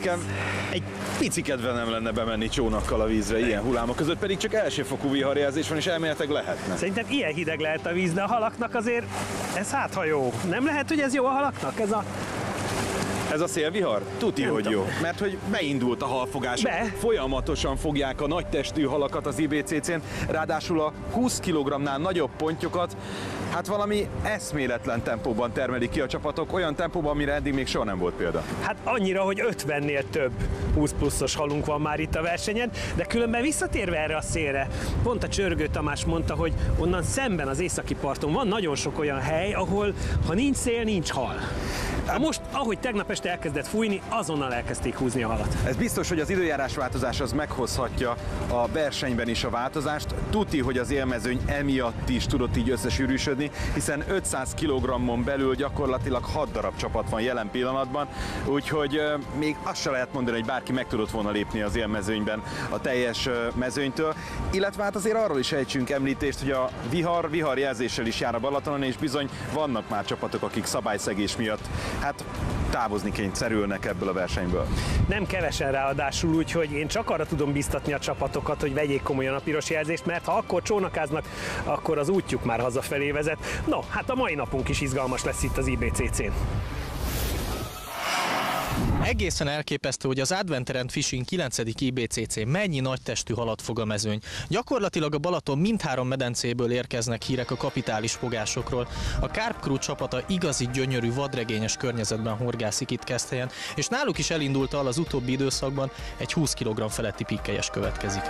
nekem egy pici kedve nem lenne bemenni csónakkal a vízre ilyen hullámok között, pedig csak elsőfokú viharjelzés van, és elméletileg lehetne. Szerintem ilyen hideg lehet a víz, de a halaknak azért ez hát ha jó. Nem lehet, hogy ez jó a halaknak? Ez a szélvihar? Tuti, hogy jó. Mert hogy beindult a halfogás. Folyamatosan fogják a nagy testű halakat az IBCC-n, ráadásul a 20 kg-nál nagyobb pontyokat, hát valami eszméletlen tempóban termelik ki a csapatok, olyan tempóban, amire eddig még soha nem volt példa. Hát annyira, hogy 50-nél több 20 pluszos halunk van már itt a versenyen, de különben visszatérve erre a szélre, pont a Csörgő Tamás mondta, hogy onnan szemben az északi parton van nagyon sok olyan hely, ahol ha nincs szél, nincs hal. Most, ahogy tegnap este elkezdett fújni, azonnal elkezdték húzni a halat. Ez biztos, hogy az időjárás változás az meghozhatja a versenyben is a változást. Tuti, hogy az élmezőny emiatt is tudott így összesűrűsödni, hiszen 500 kg-on belül gyakorlatilag 6 darab csapat van jelen pillanatban, úgyhogy még azt se lehet mondani, hogy bárki meg tudott volna lépni az élmezőnyben a teljes mezőnytől. Illetve hát azért arról is ejtsünk említést, hogy a viharjelzéssel is jár a Balatonon, és bizony vannak már csapatok, akik szabályszegés miatt hát távozni kényszerülnek ebből a versenyből. Nem kevesen ráadásul, úgyhogy én csak arra tudom biztatni a csapatokat, hogy vegyék komolyan a piros jelzést, mert ha akkor csónakáznak, akkor az útjuk már hazafelé vezet. No, hát a mai napunk is izgalmas lesz itt az IBCC-n. Egészen elképesztő, hogy az Adventure and Fishing 9. IBCC mennyi nagy testű halat fog a mezőny. Gyakorlatilag a Balaton mindhárom medencéből érkeznek hírek a kapitális fogásokról. A Carp Crew csapata igazi gyönyörű vadregényes környezetben horgászik itt Keszthelyen, és náluk is elindult az utóbbi időszakban egy 20 kg feletti pikkelyes következik.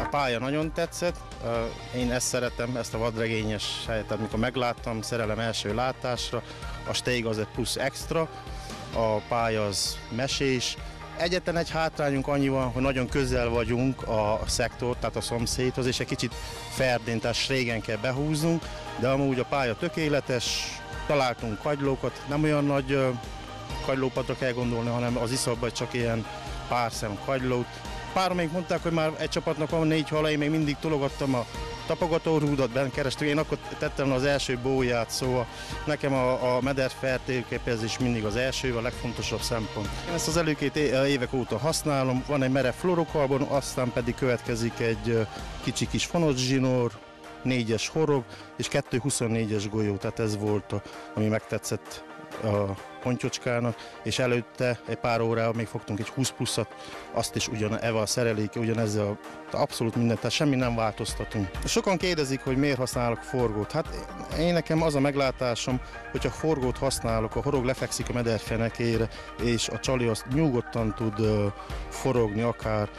A pálya nagyon tetszett, én ezt szeretem, ezt a vadregényes helyet, amikor megláttam, szerelem első látásra, a stég az egy plusz extra, a pálya az mesés. Egyetlen egy hátrányunk annyi van, hogy nagyon közel vagyunk a szektor, tehát a szomszédhoz, és egy kicsit ferdén, tehát régen kell behúznunk, de amúgy a pálya tökéletes, találtunk kagylókat, nem olyan nagy kagylópadra kell gondolni, hanem az iszapban csak ilyen pár szem kagylót. Páran még mondták, hogy már egy csapatnak van 4 hala, én még mindig tologattam a tapogatórúdat, bent kerestük, én akkor tettem az első bóját, szóval nekem a meder feltérképezés mindig az első, a legfontosabb szempont. Én ezt az előkét évek óta használom, van egy merev fluorokarbon, aztán pedig következik egy kicsi kis fonoszsinór, 4-es horog és 2 24-es golyó, tehát ez volt, ami megtetszett a pontyocskának, és előtte egy pár órával még fogtunk egy 20 pluszat, azt is ezzel a szereléke, ugyanezzel abszolút mindent, tehát semmi nem változtatunk. Sokan kérdezik, hogy miért használok forgót. Hát én nekem az a meglátásom, hogyha forgót használok, a horog lefekszik a meder fenekére, és a csali azt nyugodtan tud forogni akár,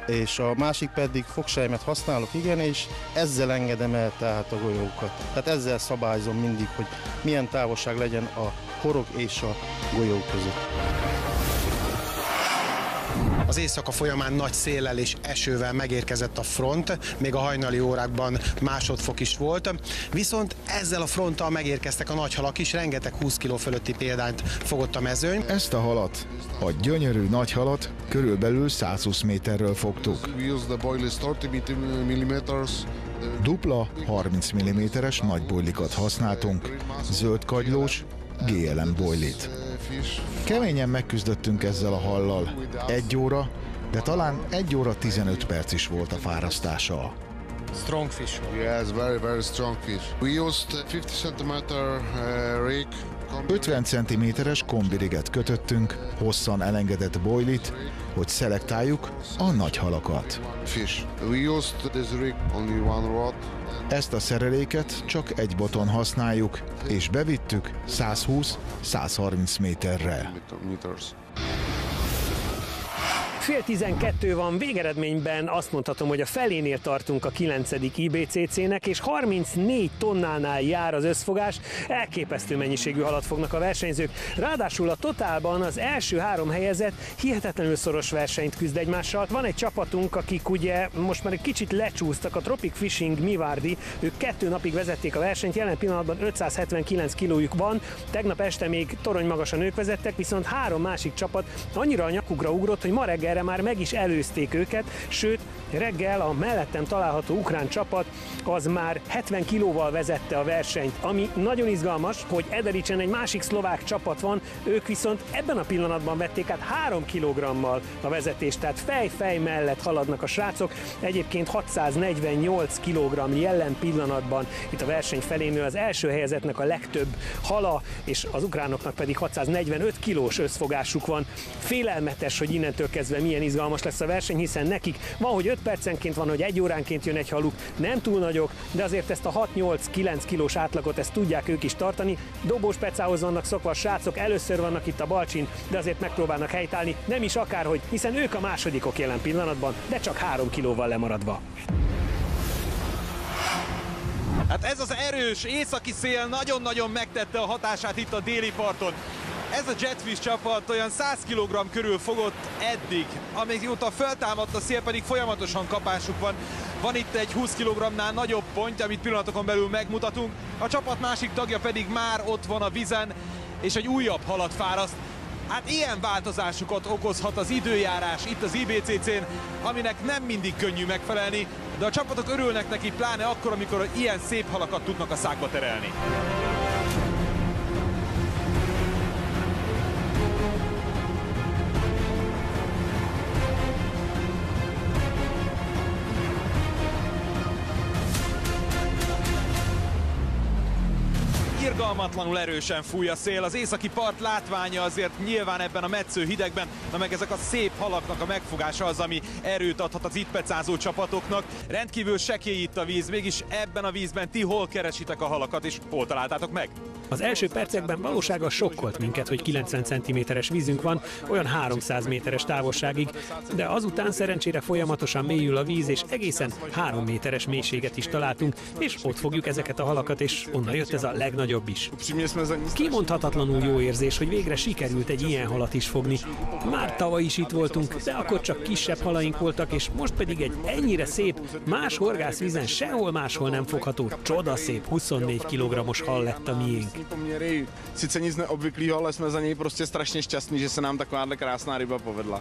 és a másik pedig fogsejmet használok, igen, és ezzel engedem el tehát a golyókat. Tehát ezzel szabályzom mindig, hogy milyen távolság legyen a horog és a golyó között. Az éjszaka folyamán nagy széllel és esővel megérkezett a front, még a hajnali órákban másodfok is volt, viszont ezzel a fronttal megérkeztek a nagy halak is, rengeteg 20 kg fölötti példányt fogott a mezőny. Ezt a halat, a gyönyörű nagy halat körülbelül 120 méterről fogtuk. Dupla 30 mm-es nagy bojlikat használtunk, zöld kagylós GLM bojlit. Keményen megküzdöttünk ezzel a hallal. 1 óra, de talán 1 óra 15 perc is volt a fárasztása. Strong fish. Yes, very strong fish. We used 50 cm rig. 50 cm-es kombiriget kötöttünk, hosszan elengedett bojlit, hogy szelektáljuk a nagy halakat. Fish. We used this rig only one rod. Ezt a szereléket csak egy boton használjuk, és bevittük 120-130 méterre. Fél 12 van, végeredményben azt mondhatom, hogy a felénél tartunk a 9. IBCC-nek, és 34 tonnánál jár az összfogás, elképesztő mennyiségű halat fognak a versenyzők. Ráadásul a totálban az első 3 helyezett hihetetlenül szoros versenyt küzd egymással. Van egy csapatunk, akik ugye most már egy kicsit lecsúsztak, a Tropic Fishing Mivardi, ők 2 napig vezették a versenyt, jelen pillanatban 579 kilójuk van, tegnap este még torony magasan ők vezettek, viszont 3 másik csapat annyira a nyakukra ugrott, hogy ma reggel erre már meg is előzték őket, sőt, reggel a mellettem található ukrán csapat az már 70 kilóval vezette a versenyt, ami nagyon izgalmas, hogy Edericsen egy másik szlovák csapat van, ők viszont ebben a pillanatban vették át 3 kilogrammal a vezetést, tehát fej-fej mellett haladnak a srácok. Egyébként 648 kg jelen pillanatban itt a verseny felénő az első helyezettnek a legtöbb hala, és az ukránoknak pedig 645 kilós összfogásuk van. Félelmetes, hogy innentől kezdve milyen izgalmas lesz a verseny, hiszen nekik van, hogy 5 percenként van, hogy 1 óránként jön egy haluk, nem túl nagyok, de azért ezt a 6-8-9 kilós átlagot ezt tudják ők is tartani. Dobós pecához vannak szokva a srácok, először vannak itt a Balcsin, de azért megpróbálnak helytállni, nem is akárhogy, hiszen ők a másodikok jelen pillanatban, de csak 3 kilóval lemaradva. Hát ez az erős északi szél nagyon-nagyon megtette a hatását itt a déli parton. Ez a Jetfish csapat olyan 100 kg körül fogott eddig, amióta feltámadt a szél, pedig folyamatosan kapásuk van. Van itt egy 20 kg-nál nagyobb pontja, amit pillanatokon belül megmutatunk. A csapat másik tagja pedig már ott van a vizen, és egy újabb halat fáraszt. Hát ilyen változásokat okozhat az időjárás itt az IBCC-n, aminek nem mindig könnyű megfelelni, de a csapatok örülnek neki, pláne akkor, amikor ilyen szép halakat tudnak a szákba terelni. Irgalmatlanul erősen fúj a szél, az északi part látványa azért nyilván ebben a metsző hidegben, na meg ezek a szép halaknak a megfogása az, ami erőt adhat az itt pecázó csapatoknak. Rendkívül sekély itt a víz, mégis ebben a vízben ti hol keresitek a halakat, és hol találtátok meg? Az első percekben valósággal sokkolt minket, hogy 90 cm-es vízünk van, olyan 300 méteres távolságig, de azután szerencsére folyamatosan mélyül a víz, és egészen 3 méteres mélységet is találtunk, és ott fogjuk ezeket a halakat, és onnan jött ez a legnagyobb is. Kimondhatatlanul jó érzés, hogy végre sikerült egy ilyen halat is fogni. Már tavaly is itt voltunk, de akkor csak kisebb halaink voltak, és most pedig egy ennyire szép, más horgászvízen sehol máshol nem fogható, csodaszép 24 kg-os hal lett a miénk. Poměry sice nic neobvyklého, ale jsme za něj prostě strašně šťastní, že se nám takováhle krásná ryba povedla.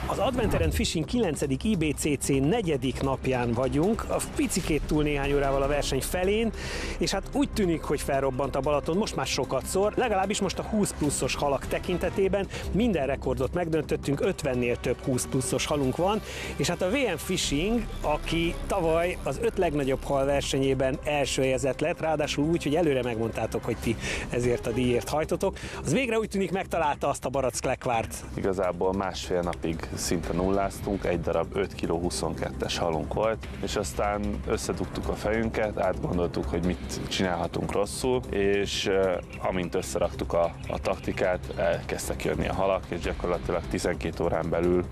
Az Adventure and Fishing 9. IBCC 4. napján vagyunk, a picikét túl néhány órával a verseny felén, és hát úgy tűnik, hogy felrobbant a Balaton most már sokat szor, legalábbis most a 20 pluszos halak tekintetében minden rekordot megdöntöttünk, 50-nél több 20 pluszos halunk van, és hát a VM Fishing, aki tavaly az 5 legnagyobb hal versenyében első helyezett lett, ráadásul úgy, hogy előre megmondtátok, hogy ti ezért a díjért hajtotok, az végre úgy tűnik megtalálta azt a barack-lekvárt. Igazából másfél napig szinte nulláztunk, egy darab 5 kg 22-es halunk volt, és aztán összedugtuk a fejünket, átgondoltuk, hogy mit csinálhatunk rosszul, és amint összeraktuk a taktikát, elkezdtek jönni a halak, és gyakorlatilag 12 órán belül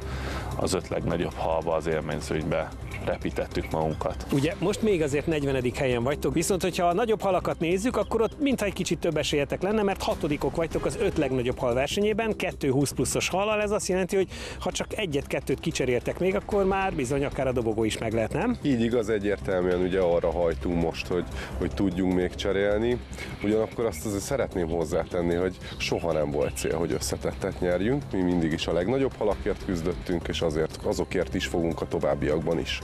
az 5 legnagyobb halba az élményzőnybe repítettük magunkat. Ugye most még azért 40. helyen vagytok, viszont hogyha a nagyobb halakat nézzük, akkor ott mintha egy kicsit több esélyetek lenne, mert 6-ok vagytok az 5 legnagyobb hal versenyében, 2 20 pluszos hallal, ez azt jelenti, hogy ha csak egyet-kettőt kicseréltek még, akkor már bizony akár a dobogó is meg lehet, nem? Így igaz, egyértelműen ugye arra hajtunk most, hogy tudjunk még cserélni. Ugyanakkor azt azért szeretném hozzátenni, hogy soha nem volt cél, hogy összetettet nyerjünk. Mi mindig is a legnagyobb halakért küzdöttünk, és azokért is fogunk a továbbiakban is.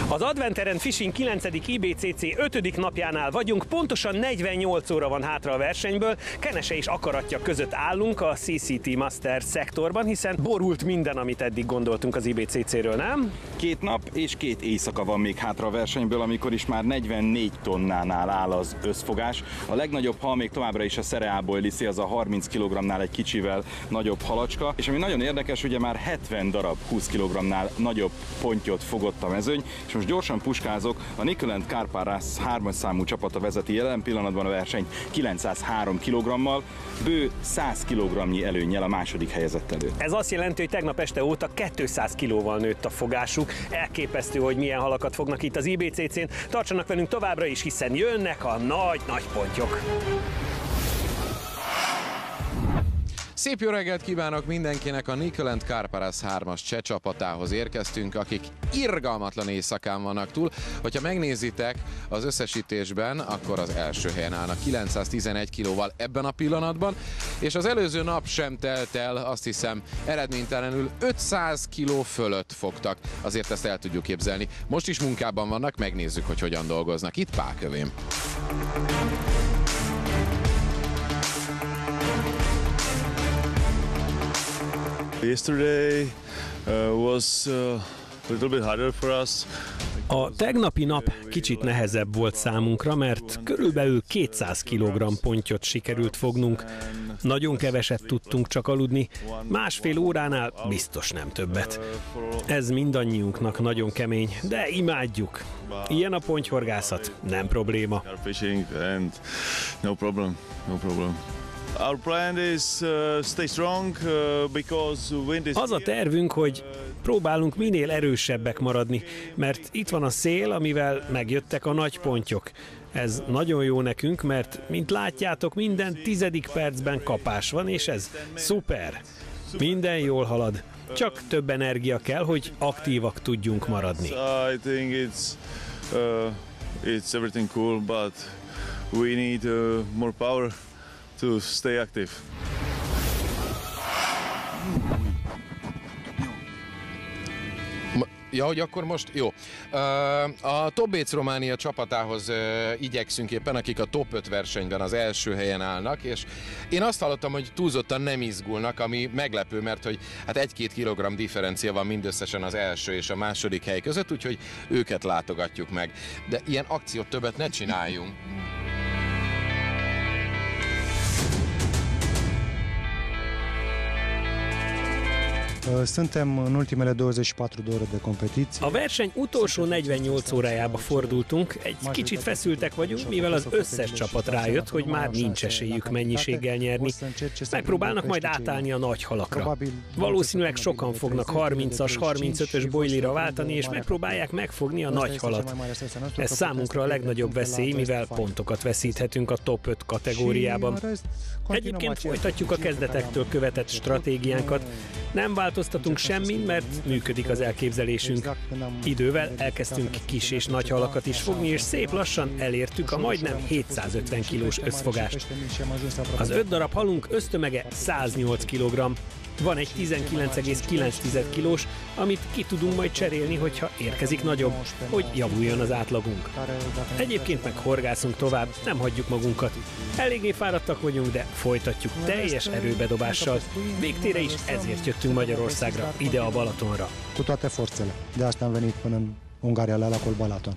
Az Adventure and Fishing 9. IBCC 5. napjánál vagyunk, pontosan 48 óra van hátra a versenyből, Kenese és akaratja között állunk a CCT Master szektorban, hiszen borult minden, amit eddig gondoltunk az IBCC-ről, nem? 2 nap és 2 éjszaka van még hátra a versenyből, amikor is már 44 tonnánál áll az összfogás. A legnagyobb hal még továbbra is a Cereából liszi, az a 30 kg-nál egy kicsivel nagyobb halacska, és ami nagyon érdekes, ugye már 70 darab 20 kg-nál nagyobb pontyot fogott a mezőny, és most gyorsan puskázok, a Nickel & Karparas 3-as számú csapata vezeti jelen pillanatban a versenyt 903 kg-mal, bő 100 kg-nyi előnnyel a második helyezett előtt. Ez azt jelenti, hogy tegnap este óta 200 kilóval nőtt a fogásuk. Elképesztő, hogy milyen halakat fognak itt az IBCC-n. Tartsanak velünk továbbra is, hiszen jönnek a nagy pontyok. Szép jó reggelt kívánok mindenkinek! A Nickel & Carparas 3-as cseh csapatához érkeztünk, akik irgalmatlan éjszakán vannak túl. Hogyha megnézitek az összesítésben, akkor az első helyen állnak 911 kilóval ebben a pillanatban, és az előző nap sem telt el, azt hiszem, eredménytelenül 500 kiló fölött fogtak. Azért ezt el tudjuk képzelni. Most is munkában vannak, megnézzük, hogy hogyan dolgoznak. Itt Pál kövém. Yesterday was a little bit harder for us. A tegnapi nap kicsit nehezebb volt számunkra, mert körülbelül 200 kg pontyot sikerült fognunk. Nagyon keveset tudtunk csak aludni, másfél óránál biztos nem többet. Ez mindannyiunknak nagyon kemény, de imádjuk. Ilyen a pontyhorgászat, nem probléma. No problem. Our plan is stay strong because wind is. Az a tervünk, hogy próbálunk minél erősebbek maradni, mert itt van a szél, amivel megjöttek a nagy pontyok. Ez nagyon jó nekünk, mert, mint látjátok, minden 10. percben kapás van, és ez szuper. Minden jól halad. Csak több energia kell, hogy aktívak tudjunk maradni. I think it's everything cool, but we need more power to stay active. Ja, hogy akkor most jó. A Top Bates Románia csapatához igyekszünk éppen, akik a top 5 versenyben az első helyen állnak, és én azt hallottam, hogy túlzottan nem izgulnak, ami meglepő, mert hogy hát 1-2 kilogramm differencia van mindösszesen az első és a második hely között, úgyhogy őket látogatjuk meg. De ilyen akciót többet ne csináljunk. Suntem în ultimele 24 de ore de competiție. A verseny utolsó 48 órájába fordultunk, egy kicsit feszültek vagyunk, mivel az összes csapat rájött, hogy már nincs esélyük mennyiséggel nyerni. Megpróbálnak majd átállni a nagy halakra. Valószínűleg sokan fognak 30-as, 35-ös bojlira váltani, és megpróbálják megfogni a nagy halat. Ez számunkra a legnagyobb veszély, mivel pontokat veszíthetünk a top 5 kategóriában. Egyébként folytatjuk a kezdetektől követett stratégiánkat. Nem változtatunk semmin, mert működik az elképzelésünk. Idővel elkezdtünk kis és nagy halakat is fogni, és szép lassan elértük a majdnem 750 kilós összfogást. Az 5 darab halunk össztömege 108 kg. Van egy 19,9 kilós, amit ki tudunk majd cserélni, hogyha érkezik nagyobb, hogy javuljon az átlagunk. Egyébként meg horgászunk tovább, nem hagyjuk magunkat. Eléggé fáradtak vagyunk, de folytatjuk teljes erőbedobással. Végtére is ezért jöttünk Magyarországra, ide a Balatonra. Cu toate forțele. De asta am venit până în Ungaria, la lacul Balaton.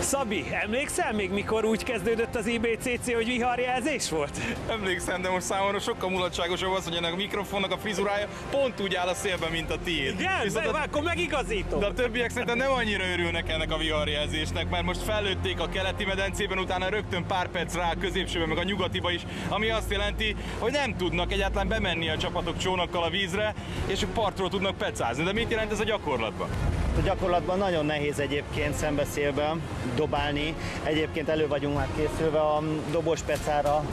Szabi, emlékszel még, mikor úgy kezdődött az IBCC, hogy viharjelzés volt? Emlékszem, de most számomra sokkal mulatságosabb az, hogy ennek a mikrofonnak a frizurája pont úgy áll a szélben, mint a tiéd. Igen, akkor megigazítom. De a többiek szerintem nem annyira örülnek ennek a viharjelzésnek, mert most fellőtték a keleti medencében, utána rögtön pár perc rá a középsőben, meg a nyugatiba is, ami azt jelenti, hogy nem tudnak egyáltalán bemenni a csapatok csónakkal a vízre, és partról tudnak pecázni. De mit jelent ez a gyakorlatban? A gyakorlatban nagyon nehéz egyébként szembeszélben dobálni. Egyébként elő vagyunk már készülve a dobos pecára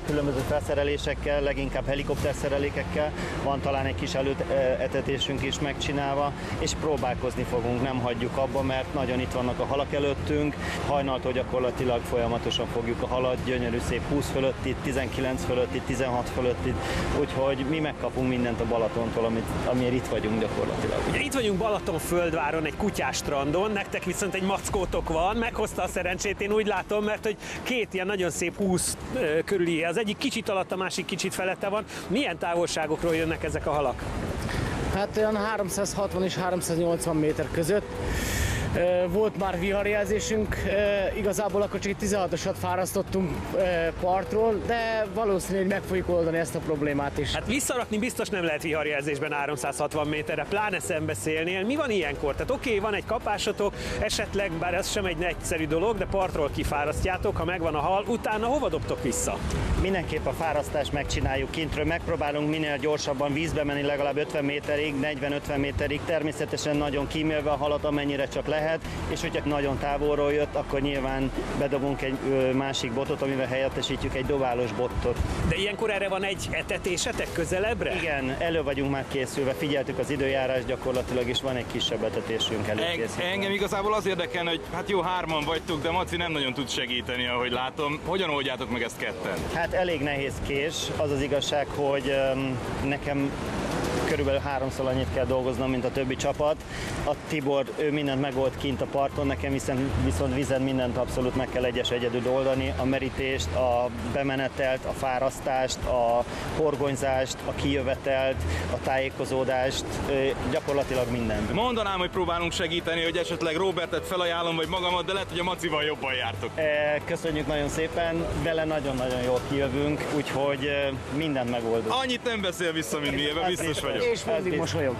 különböző felszerelésekkel, leginkább helikopterszerelékekkel. Van talán egy kis előetetésünk is megcsinálva, és próbálkozni fogunk, nem hagyjuk abba, mert nagyon itt vannak a halak előttünk. Hajnaltól gyakorlatilag folyamatosan fogjuk a halat, gyönyörű szép 20 fölött itt, 19 fölött itt, 16 fölött itt, úgyhogy mi megkapunk mindent a Balatontól, amiért itt vagyunk gyakorlatilag. Ugye itt vagyunk Balatonföldváron, egy kutyás strandon, nektek viszont egy mackótok van, meghozta a szerencsét, én úgy látom, mert hogy két ilyen nagyon szép 20 körüli, az egyik kicsit alatt, a másik kicsit felette van. Milyen távolságokról jönnek ezek a halak? Hát olyan 360 és 380 méter között. Volt már viharjelzésünk, igazából akkor csak 16-osat fárasztottunk partról, de valószínűleg meg fogjuk oldani ezt a problémát is. Hát visszarakni biztos nem lehet viharjelzésben 360 méterre, pláne szembeszélnél. Mi van ilyenkor? Tehát oké, van egy kapásotok, esetleg, bár ez sem egy egyszerű dolog, de partról kifárasztjátok, ha megvan a hal, utána hova dobtok vissza? Mindenképp a fárasztást megcsináljuk kintről, megpróbálunk minél gyorsabban vízbe menni, legalább 50 méterig, 40-50 méterig, természetesen nagyon kímélve a halat, amennyire csak lehet, és hogyha nagyon távolról jött, akkor nyilván bedobunk egy másik botot, amivel helyettesítjük egy dobálós bottot. De ilyenkor erre van egy etetésetek közelebbre? Igen, elő vagyunk már készülve, figyeltük az időjárás gyakorlatilag, és van egy kisebb etetésünk előkészítve. Engem igazából az érdekel, hogy hát jó, 3-an vagytok, de Maci nem nagyon tud segíteni, ahogy látom. Hogyan oldjátok meg ezt ketten? Hát elég nehéz kés, az az igazság, hogy nekem körülbelül 3-szor annyit kell dolgoznom, mint a többi csapat. A Tibor, ő mindent megold kint a parton, nekem viszont vízen mindent abszolút meg kell egyedül oldani. A merítést, a bemenetelt, a fárasztást, a horgonyzást, a kijövetelt, a tájékozódást, gyakorlatilag mindent. Mondanám, hogy próbálunk segíteni, hogy esetleg Robertet felajánlom, vagy magamat, de lehet, hogy a Macival jobban jártok. Köszönjük nagyon szépen, vele nagyon-nagyon jól kijövünk, úgyhogy mindent megoldunk. Annyit nem beszél vissza, mint mi, ebben biztos vagyok. És mindig mosolyog.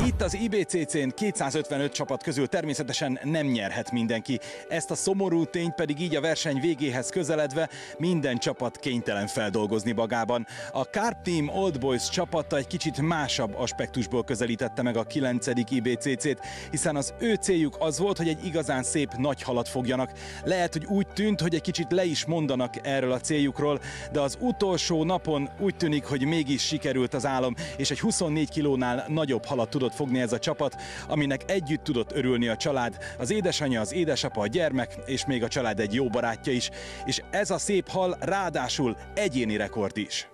Itt az IBCC-n 255 csapat közül természetesen nem nyerhet mindenki. Ezt a szomorú tényt pedig így a verseny végéhez közeledve minden csapat kénytelen feldolgozni magában. A Carp Team Old Boys csapata egy kicsit másabb aspektusból közelítette meg a 9. IBCC-t, hiszen az ő céljuk az volt, hogy egy igazán szép nagy halat fogjanak. Lehet, hogy úgy tűnt, hogy egy kicsit le is mondanak erről a céljukról, de az utolsó napon úgy tűnik, hogy mégis sikerült az álom, és egy 24 kilónál nagyobb halat tudott fogni ez a csapat, aminek együtt tudott örülni a család, az édesanyja, az édesapa, a gyermek, és még a család egy jó barátja is. És ez a szép hal ráadásul egyéni rekord is.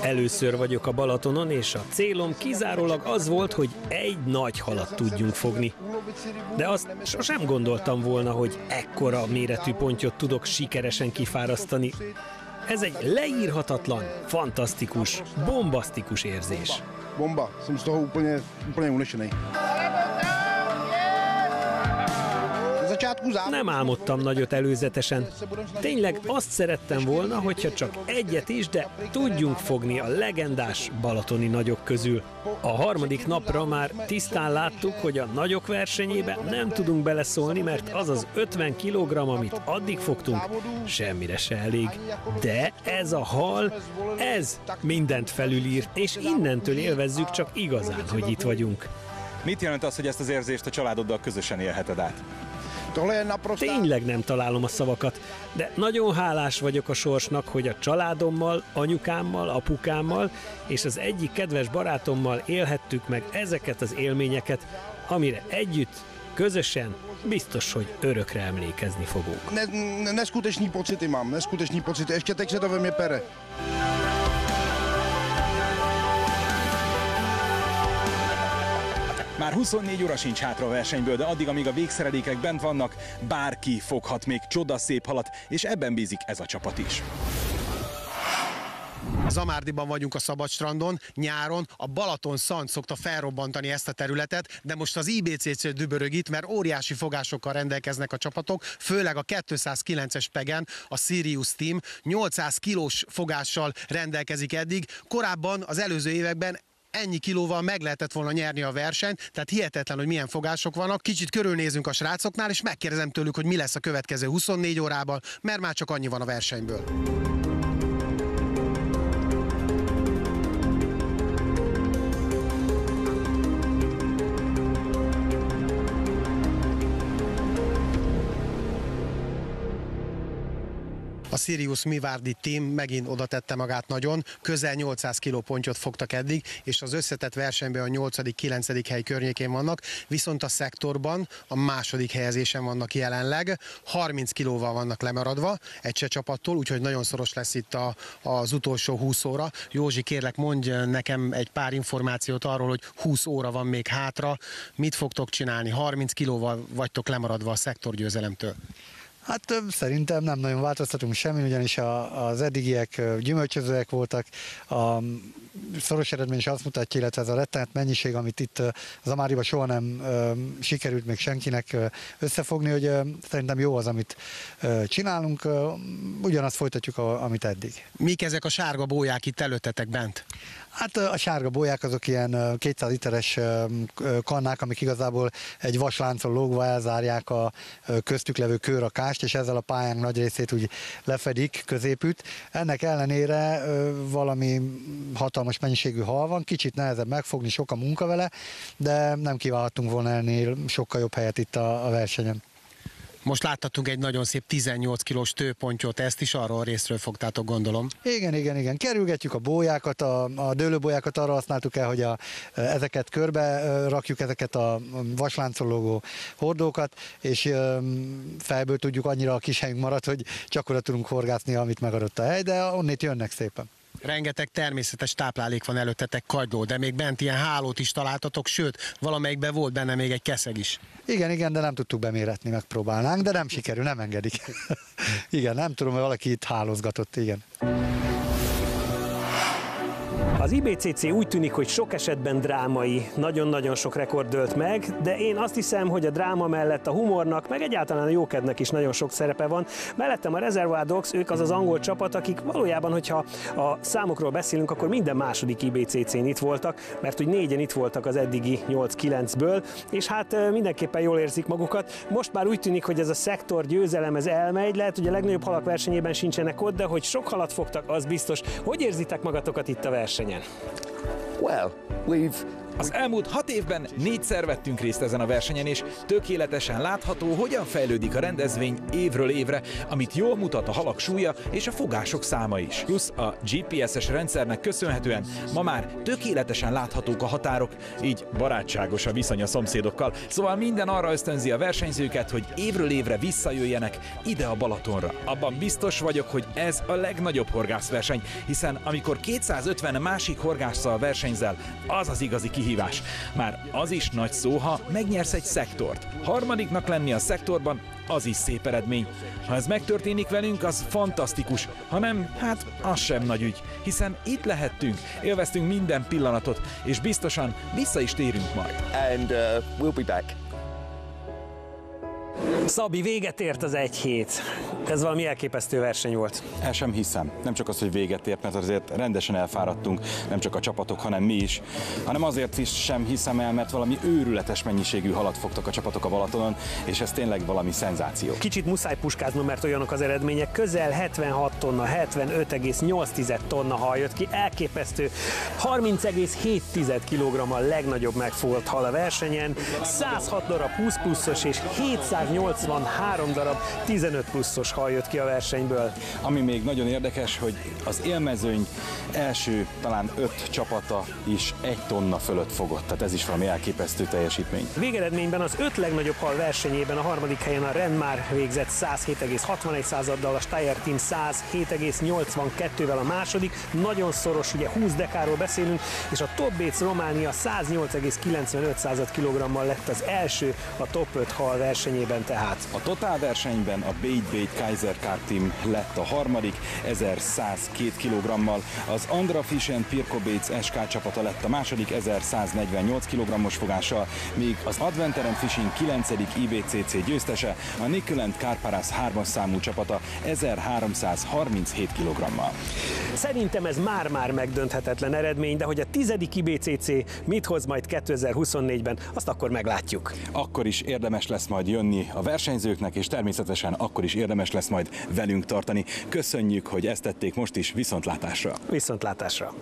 Először vagyok a Balatonon, és a célom kizárólag az volt, hogy egy nagy halat tudjunk fogni. De azt sosem gondoltam volna, hogy ekkora méretű pontyot tudok sikeresen kifárasztani. Ez egy leírhatatlan, fantasztikus, bombasztikus érzés. Bomba, jsem z toho úplně unešený. Nem álmodtam nagyot előzetesen. Tényleg azt szerettem volna, hogyha csak egyet is, de tudjunk fogni a legendás balatoni nagyok közül. A harmadik napra már tisztán láttuk, hogy a nagyok versenyébe nem tudunk beleszólni, mert az az 50 kg, amit addig fogtunk, semmire se elég. De ez a hal, ez mindent felülír, és innentől élvezzük csak igazán, hogy itt vagyunk. Mit jelent az, hogy ezt az érzést a családoddal közösen élheted át? Tényleg nem találom a szavakat, de nagyon hálás vagyok a sorsnak, hogy a családommal, anyukámmal, apukámmal és az egyik kedves barátommal élhettük meg ezeket az élményeket, amire együtt, közösen biztos, hogy örökre emlékezni fogunk. Neskutečný pocity mám, neskutečný pocity, ještě teď se to ve mě pere. Már 24 óra sincs hátra a versenyből, de addig, amíg a végszerelékek bent vannak, bárki foghat még csodaszép halat, és ebben bízik ez a csapat is. Zamárdiban vagyunk a szabadstrandon, nyáron a Balaton Szant szokta felrobbantani ezt a területet, de most az IBCC dübörög itt, mert óriási fogásokkal rendelkeznek a csapatok, főleg a 209-es pegen a Sirius Team 800 kilós fogással rendelkezik eddig. Korábban az előző években ennyi kilóval meg lehetett volna nyerni a versenyt, tehát hihetetlen, hogy milyen fogások vannak. Kicsit körülnézünk a srácoknál, és megkérdezem tőlük, hogy mi lesz a következő 24 órában, mert már csak annyi van a versenyből. A Sirius Mivárdi Team megint oda tette magát nagyon, közel 800 kg pontyot fogtak eddig, és az összetett versenyben a 8.-9. hely környékén vannak, viszont a szektorban a második helyezésen vannak jelenleg, 30 kilóval vannak lemaradva egy cseh csapattól, úgyhogy nagyon szoros lesz itt az utolsó 20 óra. Józsi, kérlek, mondj nekem egy pár információt arról, hogy 20 óra van még hátra, mit fogtok csinálni, 30 kilóval vagytok lemaradva a szektorgyőzelemtől? Hát szerintem nem nagyon változtatunk semmi, ugyanis az eddigiek gyümölcsözőek voltak, a szoros eredmény is azt mutatja, illetve ez a rettenet mennyiség, amit itt az Amáriban soha nem sikerült még senkinek összefogni, hogy szerintem jó az, amit csinálunk, ugyanazt folytatjuk, amit eddig. Mik ezek a sárga bóják itt előttetek bent? Hát a sárga bóják azok ilyen 200 literes kannák, amik igazából egy vasláncon lógva elzárják a köztük levő kőrakást, és ezzel a pályánk nagy részét úgy lefedik, középütt. Ennek ellenére valami hatalmas mennyiségű hal van, kicsit nehezebb megfogni, sok a munka vele, de nem kívánhattunk volna ennél sokkal jobb helyet itt a versenyen. Most láttattunk egy nagyon szép 18 kilós tőpontyot, ezt is arról a részről fogtátok, gondolom. Igen. Kerülgetjük a bójákat, a dőlőbójákat arra használtuk el, hogy ezeket körbe rakjuk, ezeket a vasláncon lógó hordókat, és fejből tudjuk, annyira a kis helyünk maradt, hogy csak oda tudunk horgászni, amit megadott a hely, de onnét jönnek szépen. Rengeteg természetes táplálék van előttetek, kagyló, de még bent ilyen hálót is találtatok, sőt, valamelyikben volt benne még egy keszeg is. Igen, de nem tudtuk beméretni, megpróbálnánk, de nem sikerül, nem engedik. Igen, nem tudom, hogy valaki itt hálózgatott, igen. Az IBCC úgy tűnik, hogy sok esetben drámai, nagyon-nagyon sok rekord dőlt meg, de én azt hiszem, hogy a dráma mellett a humornak, meg egyáltalán a jókedvnek is nagyon sok szerepe van. Mellettem a Reservoir Dogs, ők az az angol csapat, akik valójában, hogyha a számokról beszélünk, akkor minden második IBCC-n itt voltak, mert úgy 4-en itt voltak az eddigi 8-9-ből, és hát mindenképpen jól érzik magukat. Most már úgy tűnik, hogy ez a szektor győzelem, ez elmegy, lehet, hogy a legnagyobb halak versenyében sincsenek ott, de hogy sok halat fogtak, az biztos. Hogy érzitek magatokat itt a versenyen? Az elmúlt 6 évben 4-szer vettünk részt ezen a versenyen, és tökéletesen látható, hogyan fejlődik a rendezvény évről évre, amit jól mutat a halak súlya és a fogások száma is. Plusz a GPS-es rendszernek köszönhetően ma már tökéletesen láthatók a határok, így barátságos a viszony a szomszédokkal. Szóval minden arra ösztönzi a versenyzőket, hogy évről évre visszajöjjenek ide a Balatonra. Abban biztos vagyok, hogy ez a legnagyobb horgászverseny, hiszen amikor 250 másik horgásszal versenyzel, az az igazi kihívás. Már az is nagy szó, ha megnyersz egy szektort. Harmadiknak lenni a szektorban, az is szép eredmény. Ha ez megtörténik velünk, az fantasztikus. Ha nem, hát az sem nagy ügy. Hiszen itt lehettünk, élveztünk minden pillanatot, és biztosan vissza is térünk majd. And we'll be back. Szabi, véget ért az 1 hét. Ez valami elképesztő verseny volt. El sem hiszem. Nem csak az, hogy véget ért, mert azért rendesen elfáradtunk, nem csak a csapatok, hanem mi is, hanem azért is sem hiszem el, mert valami őrületes mennyiségű halat fogtak a csapatok a Balatonon, és ez tényleg valami szenzáció. Kicsit muszáj puskáznom, mert olyanok az eredmények. Közel 76 tonna, 75,8 tonna hal jött ki. Elképesztő. 30,7 kg a legnagyobb megfogott hal a versenyen. 106 darab 20 pluszos és 783 darab 15 pluszos hal jött ki a versenyből. Ami még nagyon érdekes, hogy az élmezőny első talán 5 csapata is 1 tonna fölött fogott, tehát ez is valami elképesztő teljesítmény. Végeredményben az 5 legnagyobb hal versenyében a harmadik helyen a Renmar végzett 107,61-dal, a Steyr Team 107,82-vel a második, nagyon szoros, ugye 20 dekáról beszélünk, és a Top Baits Románia 108,95 kg-mal lett az első a top 5 hal versenyében tehát. A totál versenyben a Bait Kaiser Carp Team lett a harmadik, 1102 kg-mal, az Andra Fish & Pirko Baits SK csapata lett a második, 1148 kg-os fogással, míg az Adventure & Fishing 9. IBCC győztese, a Nickel & Karparas 3-as számú csapata 1337 kg-mal. Szerintem ez már megdönthetetlen eredmény, de hogy a 10. IBCC mit hoz majd 2024-ben, azt akkor meglátjuk. Akkor is érdemes lesz majd jönni a versenyzőknek, és természetesen akkor is érdemes lesz majd velünk tartani. Köszönjük, hogy ezt tették most is, viszontlátásra! Viszontlátásra!